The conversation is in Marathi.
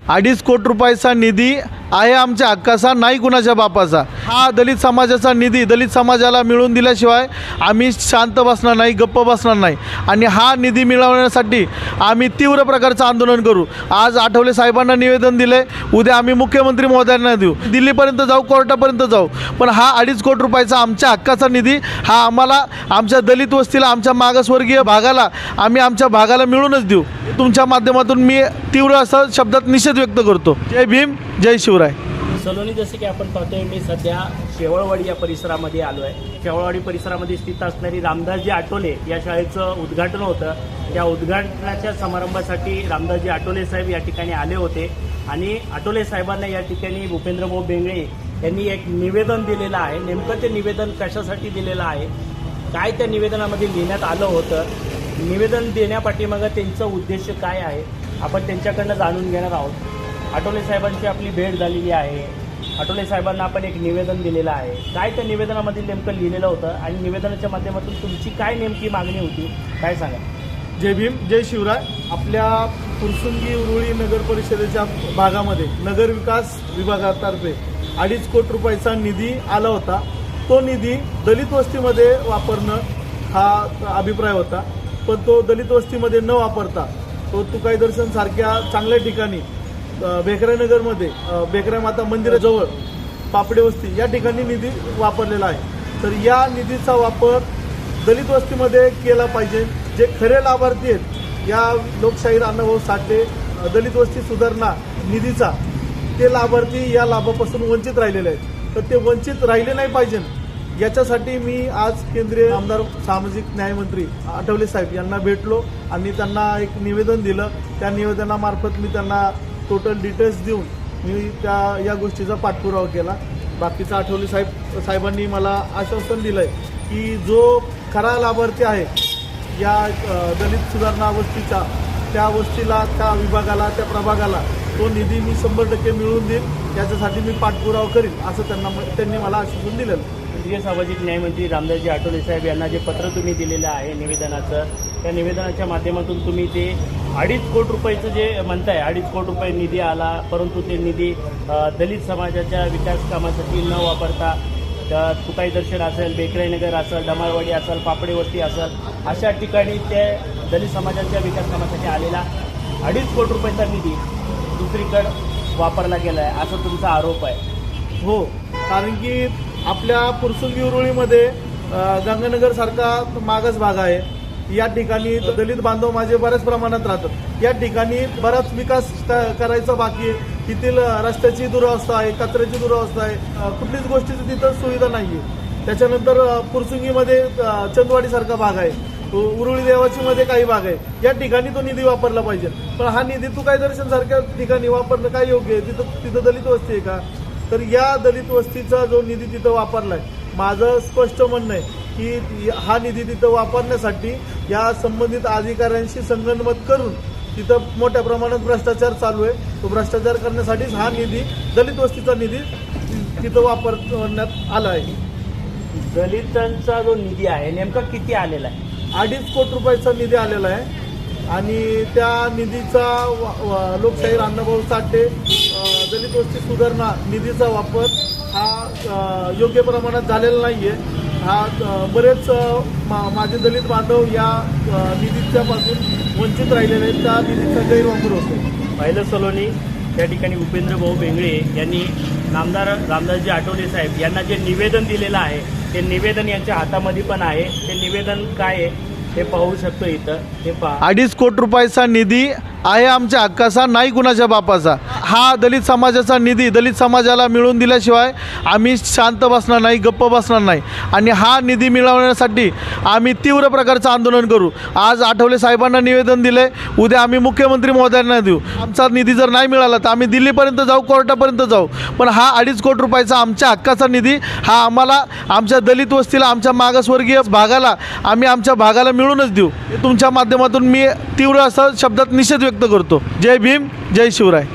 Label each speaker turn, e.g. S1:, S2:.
S1: 2.5 कोटी रुपयाचा निधी आहे आमच्या हक्काचा, नाही कुणाच्या बापाचा। हा दलित समाजाचा निधी दलित समाजाला मिळवून दिल्याशिवाय आम्ही शांत बसणार नाही, गप्प बसणार नाही आणि हा निधी मिळवण्यासाठी आम्ही तीव्र प्रकारचं आंदोलन करू। आज आठवले साहेबांना निवेदन दिले, उद्या आम्ही मुख्यमंत्री महोदयांना देऊ, दिल्लीपर्यंत जाऊ, कोर्टापर्यंत जाऊ, पण हा 2.5 कोटी रुपयाचा आमच्या हक्काचा निधी हा आम्हाला आमच्या दलित वस्तीला, आमच्या मागासवर्गीय भागाला, आम्ही आमच्या भागाला मिळूनच देऊ। तुमच्या माध्यमातून मी तीव्र असं शब्दात निषेध व्यक्त करतो। जय भीम, जय शिवराय।
S2: सलोनी, जसे की आपण पाहतोय, मी सध्या शेवळवाडी या परिसरामध्ये आलो आहे। शेवळवाडी परिसरामध्ये स्थित असणारी रामदासजी आठवले या शाळेचं उद्घाटन होतं। त्या उद्घाटनाच्या समारंभासाठी रामदासजी आठवले साहेब या ठिकाणी आले होते आणि आठवले साहेबांना या ठिकाणी भूपेंद्रभाऊ बेंगळे यांनी एक निवेदन दिलेलं आहे। नेमकं ते निवेदन कशासाठी दिलेलं आहे, काय त्या निवेदनामध्ये लिहिण्यात आलं होतं, निवेदन देण्यापाठीमागं त्यांचा उद्देश काय आहे, आपण त्यांच्याकडनं जाणून घेणार आहोत। आठवले साहेबांची आपली भेट झालेली आहे, आठवले साहेबांना आपण एक निवेदन दिलेलं आहे। काय त्या निवेदनामध्ये नेमकं लिहिलेलं होतं आणि निवेदनाच्या माध्यमातून तुमची काय नेमकी मागणी होती, काय सांगा।
S1: जय भीम, जय शिवराय। आपल्या फुरसुंगी उरुळी नगर परिषदेच्या भागामध्ये नगर विकास विभागातर्फे 2.5 कोटी रुपयाचा निधी आला होता। तो निधी दलित वस्तीमध्ये वापरणं हा अभिप्राय होता, पण तो दलित वस्तीमध्ये न वापरता तो तुकाई दर्शन सारख्या चांगल्या ठिकाणी बेकरानगरमध्ये बेकरा माता मंदिराजवळ पापडे वस्ती या ठिकाणी निधी वापरलेला आहे। तर या निधीचा वापर दलित वस्तीमध्ये केला पाहिजे। जे खरे लाभार्थी आहेत या लोकशाहीर अण्णाभाऊ साठे दलित वस्ती सुधारणा निधीचा, ते लाभार्थी या लाभापासून वंचित राहिलेले आहेत, तर ते वंचित राहिले नाही पाहिजे। याच्यासाठी मी आज केंद्रीय आमदार सामाजिक न्यायमंत्री आठवले साहेब यांना भेटलो आणि त्यांना एक निवेदन दिलं। त्या निवेदनामार्फत मी त्यांना टोटल डिटेल्स देऊन मी या गोष्टीचा पाठपुरावा केला। बाकीचा आठवले साहेबांनी मला आश्वासन दिलं आहे की जो खरा लाभार्थी आहे या दलित सुधारणा वस्तीचा, त्या वस्तीला, त्या विभागाला, त्या प्रभागाला तो निधी मी 100% मिळवून देईन, याच्यासाठी मी पाठपुरावा करीन, असं त्यांनी मला आश्वासन दिलेलं।
S2: केंद्रीय सामाजिक न्यायमंत्री रामदासजी आठवले साहेब यांना जे पत्र तुम्ही दिलेलं आहे निवेदनाचं, त्या निवेदनाच्या माध्यमातून तुम्ही ते 2.5 कोटी रुपयाचं जे म्हणताय, 2.5 कोटी रुपये निधी आला, परंतु ते निधी दलित समाजाच्या विकास कामासाठी न वापरता तुकाई दर्शन असेल, बेकराईनगर असेल, डमाळवाडी असेल, पापडे वस्ती असेल, अशा ठिकाणी ते दलित समाजाच्या विकास कामासाठी आलेला 2.5 कोटी रुपयाचा निधी दुसरीकडे वापरला गेला आहे, असा तुमचा आरोप आहे।
S1: हो, कारण की आपल्या फुरसुंगी उरुळीमध्ये गंगानगरसारखा मागास भाग आहे। या ठिकाणी दलित बांधव माझे बऱ्याच प्रमाणात राहतात। या ठिकाणी बराच विकास करायचा बाकी आहे। तिथील रस्त्याची दुरावस्था आहे, कचऱ्याची दुरावस्था आहे, कुठलीच गोष्टीची तिथं सुविधा नाही आहे। त्याच्यानंतर फुरसुंगीमध्ये चंदवाडीसारखा भाग आहे, उरुळी देवाची मध्ये काही भाग आहे, या ठिकाणी तो निधी वापरला पाहिजे। पण हा निधी तुकाई दर्शन सारख्या ठिकाणी वापरणं काय योग्य आहे? तिथं दलित वस्ती आहे का? तर या दलित वस्तीचा जो निधी तिथं वापरलाय, माझं स्पष्ट म्हणणं आहे की हा निधी तिथं वापरण्यासाठी या संबंधित अधिकाऱ्यांशी संगनमत करून तिथं मोठ्या प्रमाणात भ्रष्टाचार चालू आहे। तो भ्रष्टाचार करण्यासाठीच हा निधी, दलित वस्तीचा निधी तिथं वापरण्यात आला आहे।
S2: दलितांचा जो निधी आहे नेमका किती आलेला आहे?
S1: 2.5 कोटी रुपयाचा निधी आलेला आहे आणि त्या निधीचा लोकशाहीर अण्णाभाऊ साठे दलित वस्ती सुधारणा निधीचा वापर हा योग्य प्रमाणात झालेला नाही आहे। हा बरेच माझे दलित बांधव या निधीच्यापासून वंचित राहिलेले आहेत, त्या निधीचा गैरवापर होतो।
S2: पाहिलं सलोनी, त्या ठिकाणी भूपेंद्रभाऊ बेंगळे यांनी नामदार रामदासजी आठवले साहेब यांना जे निवेदन दिलेलं आहे, ते निवेदन यांच्या हातामध्ये पण आहे। ते निवेदन काय आहे हे पाहू शकतो इथं, हे पहा।
S1: 2.5 कोटी रुपयाचा निधी आहे आमच्या हक्काचा, नाही कुणाच्या बापाचा। हा दलित समाजाचा निधी दलित समाजाला मिळवून दिल्याशिवाय आम्ही शांत बसणार नाही, गप्प बसणार नाही आणि हा निधी मिळवण्यासाठी आम्ही तीव्र प्रकारचं आंदोलन करू। आज आठवले साहेबांना निवेदन दिले, उद्या आम्ही मुख्यमंत्री महोदयांना देऊ। आमचा निधी जर नाही मिळाला तर आम्ही दिल्लीपर्यंत जाऊ, कोर्टापर्यंत जाऊ, पण हा 2.5 कोटी रुपयाचा आमच्या हक्काचा निधी हा आम्हाला आमच्या दलित वस्तीला, आमच्या मागासवर्गीय भागाला, आम्ही आमच्या भागाला मिळूनच देऊ। तुमच्या माध्यमातून मी तीव्र असं शब्दात निषेध व्यक्त करतो। जय भीम, जय शिवराय।